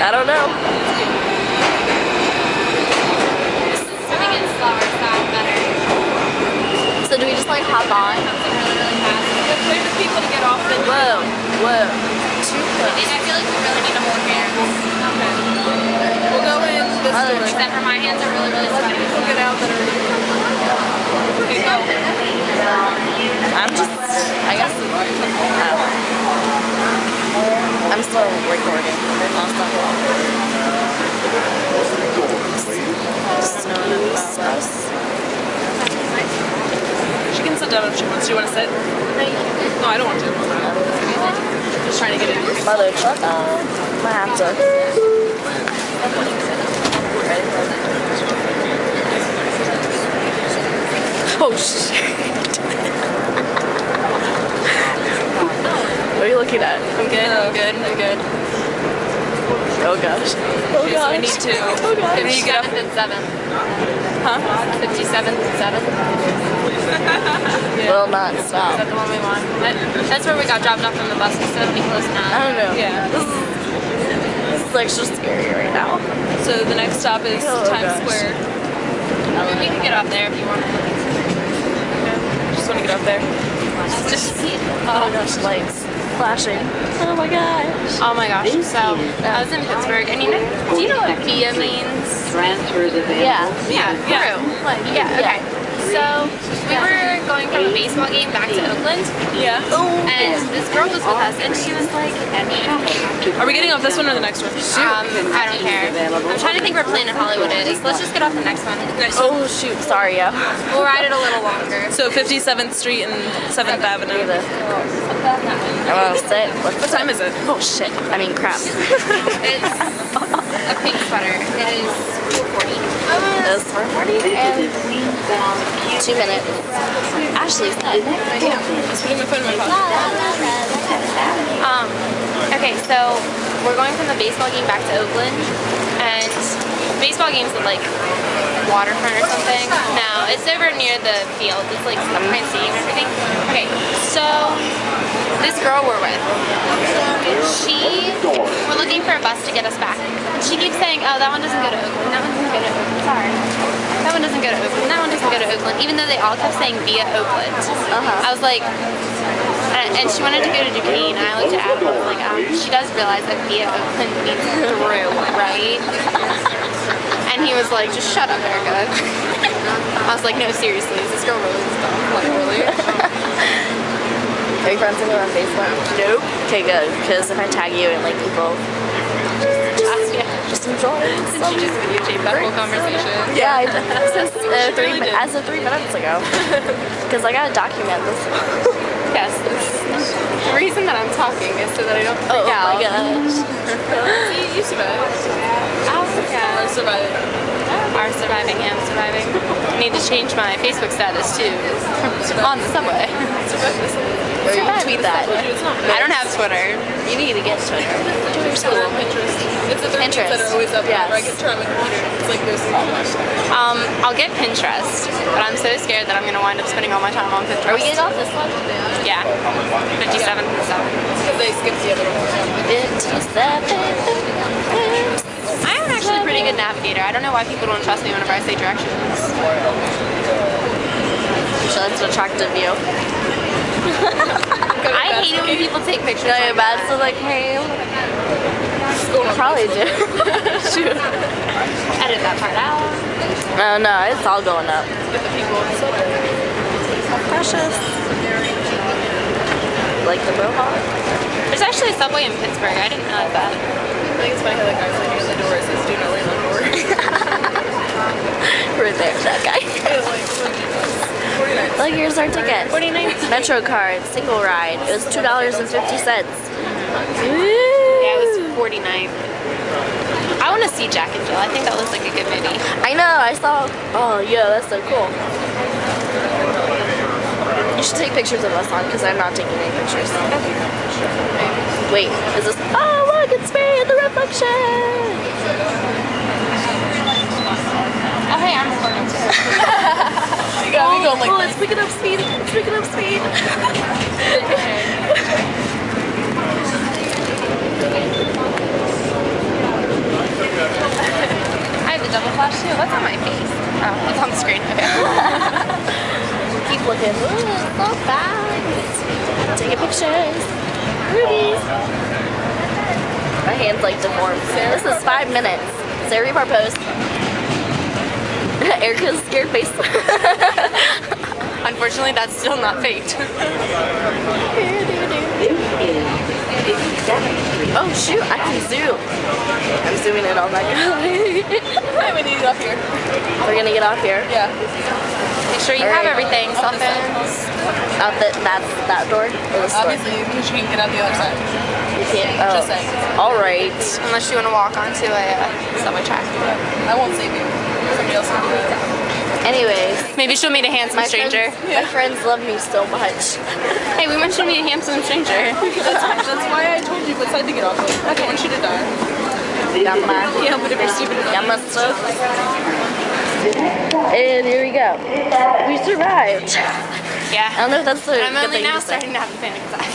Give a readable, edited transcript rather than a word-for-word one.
I don't know. Swimming in slower sounds better. So do we just like hop on? Really, really fast. Let's wait for people to get off the Whoa, whoa. Too close. And I feel like we really need to hold hands. Okay. We'll go in this door. Except for my hands are really, really sweaty. We'll get out there. Okay, go. I'm just, I guess, I'm still recording. She can sit down if she wants. Do you want to sit? No, I don't want to. Just trying to get in. Mother, shut up. I have to. Oh shit. What are you looking at? I'm good. I'm good. I'm good. Oh gosh. Oh Okay, gosh. so we need to. Oh gosh. If you get up, 57th and 7th. huh? 57th and 7th. Will not Is stop. that the one we want? That's where we got dropped off from the bus, so it'll be close I enough. don't know. Yeah. This is like so scary right now. So the next stop is Oh, Times gosh. Square. We can get up there if you want. Just want to get up there. Oh gosh, lights flashing. Oh my gosh. Oh my gosh. So I was in Pittsburgh, and do you know what VIA means? Transfers available. Yeah. Yeah, Yeah. Peru. Yeah, okay. So we were going from a baseball game back to Oakland, Yeah. and this girl was with us, and she was like, Are we getting off this one or the next one? I don't care. I'm trying to think where Planet Hollywood is. Let's just get off the next one. Oh shoot, sorry, yeah. We'll ride it a little longer. So 57th Street and 7th Avenue. I'm gonna sit. What time is it? Oh shit. I mean crap. It's a pink sweater. It is 4:40. It's 4:40 and 2 minutes. Ashley's dead. Just putting my phone in my pocket. Okay, so we're going from the baseball game back to Oakland, and baseball game's at like waterfront or something. No, it's over near the field. It's like some kind of stadium and everything. Okay, so this girl we're with, we're looking for a bus to get us back. And she keeps saying, oh, that one doesn't go to Oakland, that one doesn't go to Oakland, sorry. That one doesn't go to Oakland, that one doesn't go to Oakland, even though they all kept saying via Oakland. I was like, and she wanted to go to Duquesne, and I looked at Adam, I was like, she does realize that via Oakland means through, right? And he was like, just shut up, Erica. I was like, no, seriously, is this girl really dumb? Like, really? Are you friends with her on Facebook? Nope. Okay, good. Because if I tag you and like people, just enjoy it. Did you just videotape that whole conversation? Yeah, I did. As of 3 minutes ago. Because I gotta document this. Yes. The reason that I'm talking is so that I don't freak Oh out. my gosh. You survived. Yeah. Or survived. Are surviving, am surviving. I need to change my Facebook status too. On the subway. Or you can tweet that. It's not I don't have Twitter. You need to get Twitter. Twitter's cool. Pinterest. It's the things that are always up there. Yes. I can turn on my computer. It's like there's I'll get Pinterest, but I'm so scared that I'm gonna wind up spending all my time on Pinterest. Are we getting off this one? Yeah. 57 and 7. because they skipped the other one. I'm actually a pretty good navigator. I don't know why people don't trust me whenever I say directions. So that's an attractive view. I hate it when people take pictures. No, like you're bad. that. So like, hey, probably do. Shoot. Edit that part out. Oh no, it's all going up. Get the people on the subway. Precious. Like the Mohawk. There's actually a subway in Pittsburgh. I didn't know that. I think it's funny how that guy's like near the door. It says do not lean on the door. Right there, that guy. Like, here's our ticket. 49. Metro card, single ride. It was $2.50. Yeah, it was 49. I want to see Jack and Jill. I think that looks like a good movie. I know, I saw. Oh, yeah, that's so cool. You should take pictures of us on, because I'm not taking any pictures. Wait, is this? Oh, look, it's me in the reflection. Oh, hey, I'm recording too. You got me going like Oh, it's picking up speed. It's picking up speed. double flash too? What's on my face? Oh, it's on the screen. Okay. Keep looking. Ooh, so fast. Taking pictures. Rubies. My hand's like deformed. This is 5 minutes. Sarah read our post. Erica's scared face. Unfortunately, that's still not faked. Oh shoot, I can zoom. I'm zooming in on that guy. Hey, we need to get off here. We're gonna get off here. Yeah. Make sure you have everything. Cell phones. Out that's that door or the store? Obviously, because you can get out the other side. You can't. Oh. Just saying. All right. Unless you want to walk onto a subway track. I won't save you. Somebody else will do it. Anyways, Maybe she'll meet a handsome stranger. My friends love me so much. Hey, we want you to meet a handsome stranger. That's why I told you what side to get off of. I don't want you to die. Yamma. Yeah, but if you're stupid enough. Yamma stuff. And here we go. We survived. Yeah. I don't know if that's the I'm good only thing now to say. starting to have a panic attack.